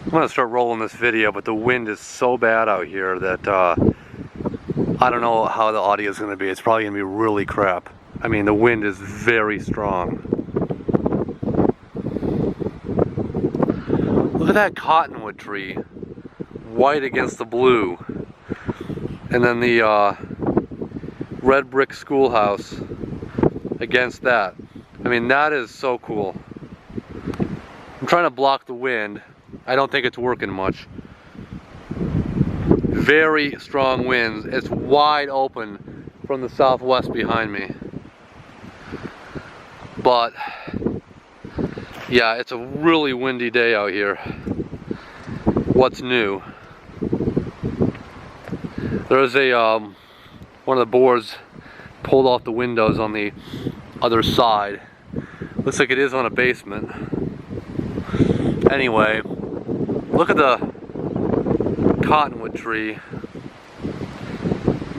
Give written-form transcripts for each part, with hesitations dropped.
I'm gonna start rolling this video, but the wind is so bad out here that I don't know how the audio is gonna be. It's probably gonna be really crap. I mean, the wind is very strong. Look at that cottonwood tree, white against the blue, and then the red brick schoolhouse against that. I mean, that is so cool. I'm trying to block the wind. I don't think it's working much. Very strong winds. It's wide open from the southwest behind me. But yeah, it's a really windy day out here. What's new? There's a one of the boards pulled off the windows on the other side. Looks like it is on a basement. Anyway, look at the cottonwood tree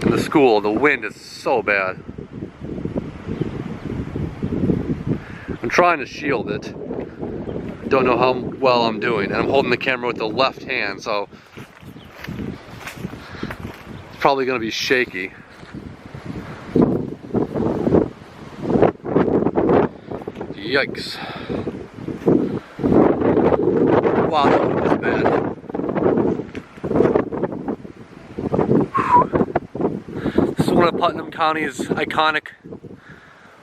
in the school. The wind is so bad. I'm trying to shield it. Don't know how well I'm doing. And I'm holding the camera with the left hand, so it's probably going to be shaky. Yikes. Wow, that one was bad. This is one of Putnam County's iconic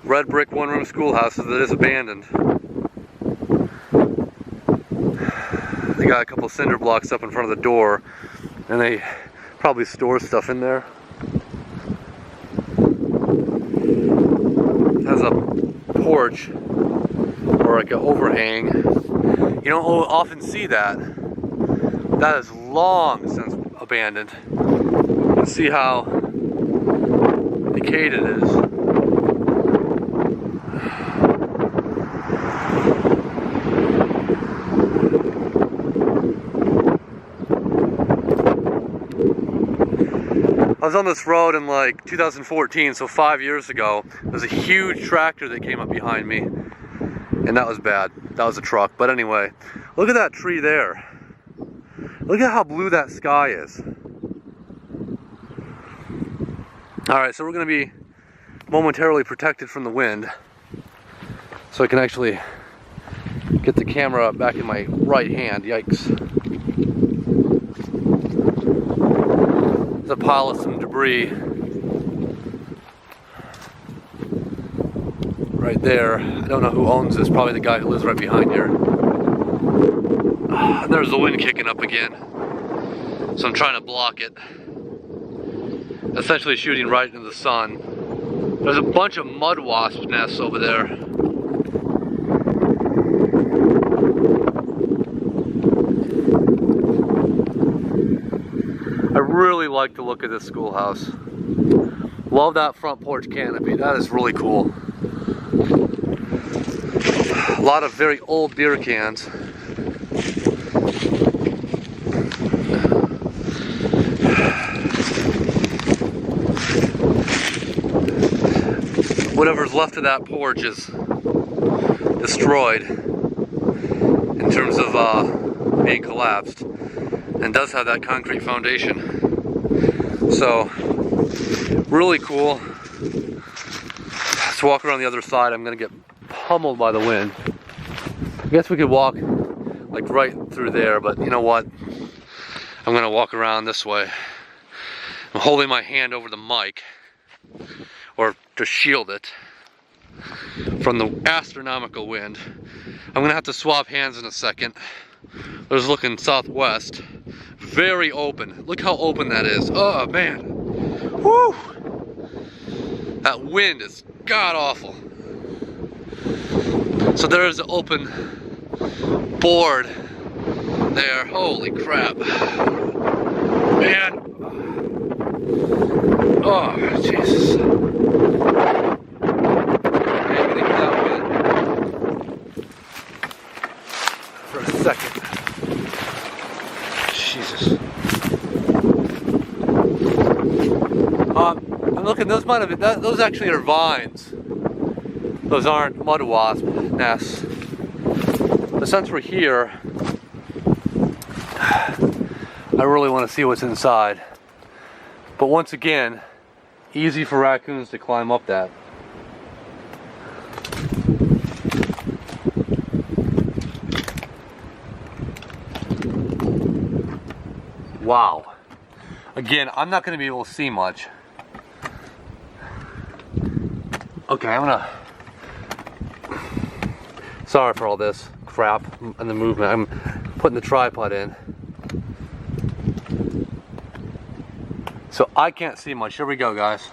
red brick one-room schoolhouses that is abandoned. They got a couple cinder blocks up in front of the door, and they probably store stuff in there. It has a porch or like an overhang. You don't often see that. That is long since abandoned. You can see how decayed it is. I was on this road in like 2014, so 5 years ago. There was a huge tractor that came up behind me, and that was bad. That was a truck. But anyway, look at that tree there. Look at how blue that sky is. Alright, so we're going to be momentarily protected from the wind, so I can actually get the camera back in my right hand. Yikes. There's a pile of some debris right there. I don't know who owns this, probably the guy who lives right behind here. There's the wind kicking up again, so I'm trying to block it. Essentially shooting right into the sun. There's a bunch of mud wasp nests over there. I really like the look of this schoolhouse. Love that front porch canopy. That is really cool. A lot of very old beer cans. Whatever's left of that porch is destroyed in terms of being collapsed, and does have that concrete foundation. So, really cool. Let's walk around the other side. I'm gonna get pummeled by the wind. I guess we could walk like right through there, but you know what? I'm gonna walk around this way. I'm holding my hand over the mic, or to shield it from the astronomical wind. I'm gonna have to swap hands in a second. There's looking southwest. Very open. Look how open that is. Oh man. Woo! That wind is god awful. So there is an open board there. Holy crap. Man. Oh, Jesus. For a second. Jesus. I'm looking, those might have been, those actually are vines. Those aren't mud wasp nests. But since we're here, I really want to see what's inside. But once again, easy for raccoons to climb up that. Wow. Again, I'm not going to be able to see much. Okay, I'm gonna... Sorry for all this crap and the movement. I'm putting the tripod in. So I can't see much. Here we go, guys.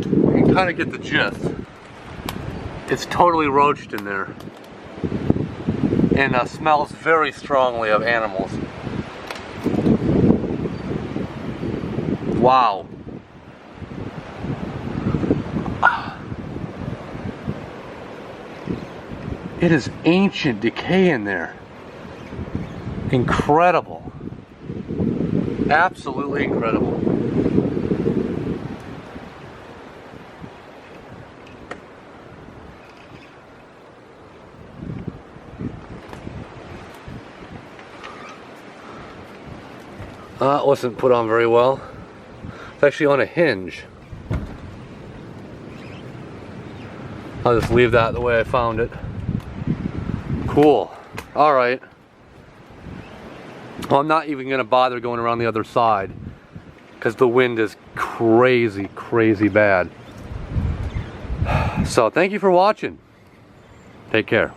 You can kind of get the gist. It's totally roached in there. And smells very strongly of animals. Wow. It is ancient decay in there. Incredible. Absolutely incredible. It wasn't put on very well. It's actually on a hinge. I'll just leave that the way I found it. Cool. Alright. Well, I'm not even going to bother going around the other side because the wind is crazy, crazy bad. So thank you for watching. Take care.